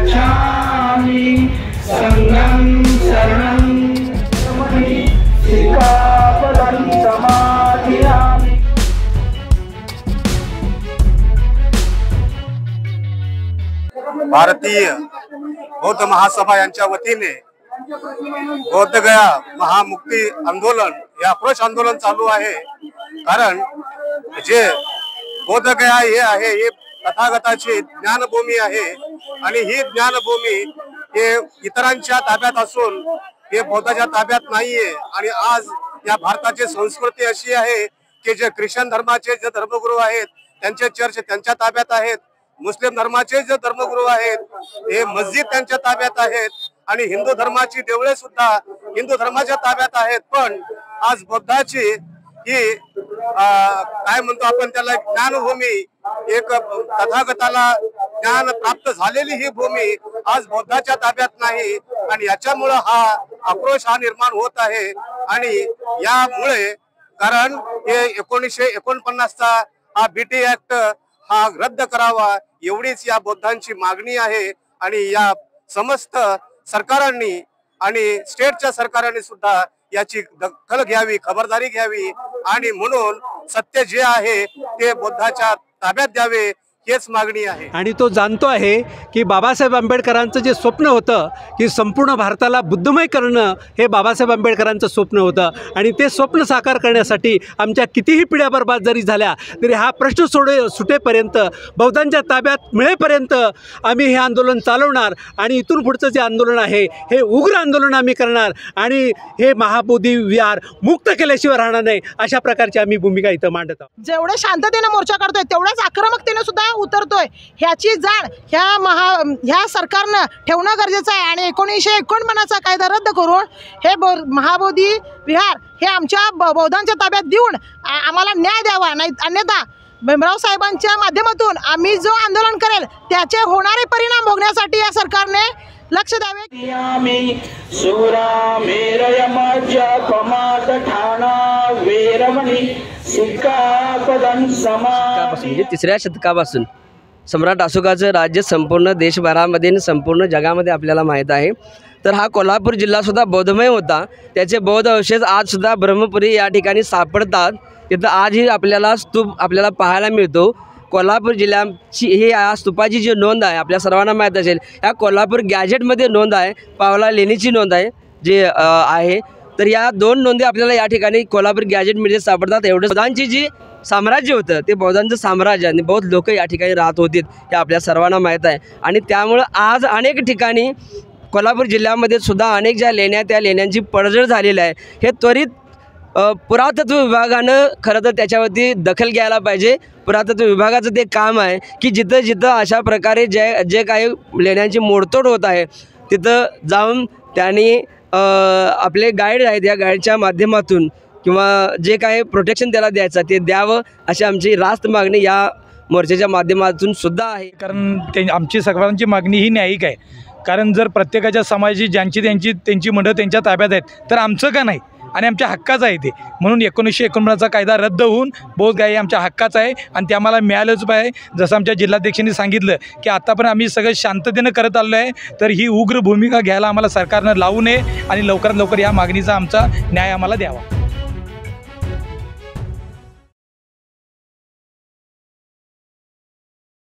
गच्छामि संघं शरणं गच्छामि सिक्खापदं समाधियामि। भारतीय बौद्ध महासभा यांच्या वतीने बौद्धगया महामुक्ती आंदोलन हे आक्रोश आंदोलन चालू आहे। कारण जे बौद्धगया हे आहे हे तथागताची ज्ञानभूमी आहे आणि ही ज्ञानभूमी हे इतरांच्या ताब्यात असून हे बौद्धाच्या ताब्यात नाहीये। आणि आज या भारताची संस्कृती अशी आहे की जे ख्रिश्चन धर्माचे जे धर्मगुरू आहेत त्यांचे चर्च त्यांच्या ताब्यात आहेत, मुस्लिम धर्माचे जे धर्मगुरू आहेत हे मस्जिद त्यांच्या ताब्यात आहेत आणि हिंदू धर्माची देवळे सुद्धा हिंदू धर्माच्या ताब्यात आहेत। पण आज बौद्धाची ही काय म्हणतो आपण त्याला ज्ञानभूमी, एक तथागताला ज्ञान प्राप्त झालेली ही भूमी आज बौद्धाच्या ताब्यात नाही आणि याच्यामुळे हा आक्रोश हा निर्माण होत आहे। आणि यामुळे कारण हे 1949चा हा बीटी ऍक्ट हा रद्द करावा एवढीच या बौद्धांची मागणी आहे। आणि या समस्त सरकारांनी आणि स्टेटच्या सरकारांनी सुद्धा याची दखल घ्यावी, खबरदारी घ्यावी आणि म्हणून सत्य जे आहे ते बौद्धाच्या ताब्यात द्यावे हेच मागणी आहे। आणि तो जाणतो आहे की बाबासाहेब आंबेडकरांचं जे स्वप्न होतं की संपूर्ण भारताला बुद्धमय करणं हे बाबासाहेब आंबेडकरांचं स्वप्न होतं आणि ते स्वप्न साकार करण्यासाठी आमच्या कितीही पिढ्या बर्बाद जरी झाल्या तरी हा प्रश्न सुटेपर्यंत बौद्धांच्या ताब्यात मिळेपर्यंत आम्ही हे आंदोलन चालवणार आणि इथून पुढचं जे आंदोलन आहे हे उग्र आंदोलन आम्ही करणार आणि हे महाबोधी विहार मुक्त केल्याशिवाय राहणार नाही अशा प्रकारची आम्ही भूमिका इथं मांडत आहोत। जेवढे शांततेने मोर्चा काढतोय तेवढ्याच आक्रमकतेने सुद्धा उतरतोय ह्याची जाण ह्या सरकारनं ठेवणं गरजेचं आहे। आणि 1949चा कायदा रद्द करून हे महाबोधी विहार हे आमच्या बौद्धांच्या ताब्यात देऊन आम्हाला न्याय द्यावा, नाही अन्यथा भीमराव साहेबांच्या माध्यमातून आम्ही जो आंदोलन करेल त्याचे होणारे परिणाम भोगण्यासाठी या सरकारने लक्ष द्यावे। म्हणजे 3ऱ्या शतकापासून सम्राट अशोकाचं राज्य संपूर्ण देशभरामध्ये आणि संपूर्ण जगामध्ये आपल्याला माहीत आहे। तर हा कोल्हापूर जिल्हासुद्धा बौद्धमय होता, त्याचे बौद्ध अवशेष आजसुद्धा ब्रह्मपुरी या ठिकाणी सापडतात। तिथं आजही आपल्याला स्तूप आपल्याला पाहायला मिळतो। कोल्हापूर जिल्ह्याची ही या स्तूपाची जी नोंद आहे आपल्या सर्वांना माहीत असेल, या कोल्हापूर गॅजेटमध्ये नोंद आहे, पावला लेणीची नोंद आहे जे आहे। तर या 2 नोंदी आपल्याला या ठिकाणी कोल्हापूर गॅजेटमध्ये सापडतात। एवढं बौद्धांची जी साम्राज्य होतं ते बौद्धांचं साम्राज्य आणि बौद्ध लोक या ठिकाणी राहत होते हे आपल्या सर्वांना माहीत आहे। आणि त्यामुळं आज अनेक ठिकाणी कोल्हापूर जिल्ह्यामध्ये सुद्धा अनेक ज्या लेण्या त्या लेण्यांची पडझड झालेली आहे। हे त्वरित पुरातत्व विभागानं खरं तर त्याच्यावरती दखल घ्यायला पाहिजे। पुरातत्व विभागाचं ते काम आहे की जिथं जिथं अशा प्रकारे जे काही लेण्यांची मोडतोड होत आहे तिथं जाऊन त्यांनी आपले गाईड आहेत या गाईडच्या माध्यमातून किंवा जे काही प्रोटेक्शन त्याला द्यायचं ते द्यावं अशी आमची रास्त मागणी या मोर्चाच्या माध्यमातून सुद्धा आहे। कारण आमची सर्वांची मागणी ही न्यायिक आहे। कारण जर प्रत्येकाच्या समाजाची त्यांची मंडळ त्यांच्या ताब्यात आहेत तर आमचं का नाही आणि आमच्या हक्काचं आहे ते। म्हणून 1949चा कायदा रद्द होऊन बौद्धगया हे आमच्या हक्काचं आहे आणि ते आम्हाला मिळालंच पाहिजे। जसं आमच्या जिल्हाध्यक्षांनी सांगितलं की आतापर्यंत आम्ही सगळं शांततेनं करत आलो आहे, तर ही उग्र भूमिका घ्यायला आम्हाला सरकारनं लावू नये आणि लवकरात लवकर या मागणीचा आमचा न्याय आम्हाला द्यावा।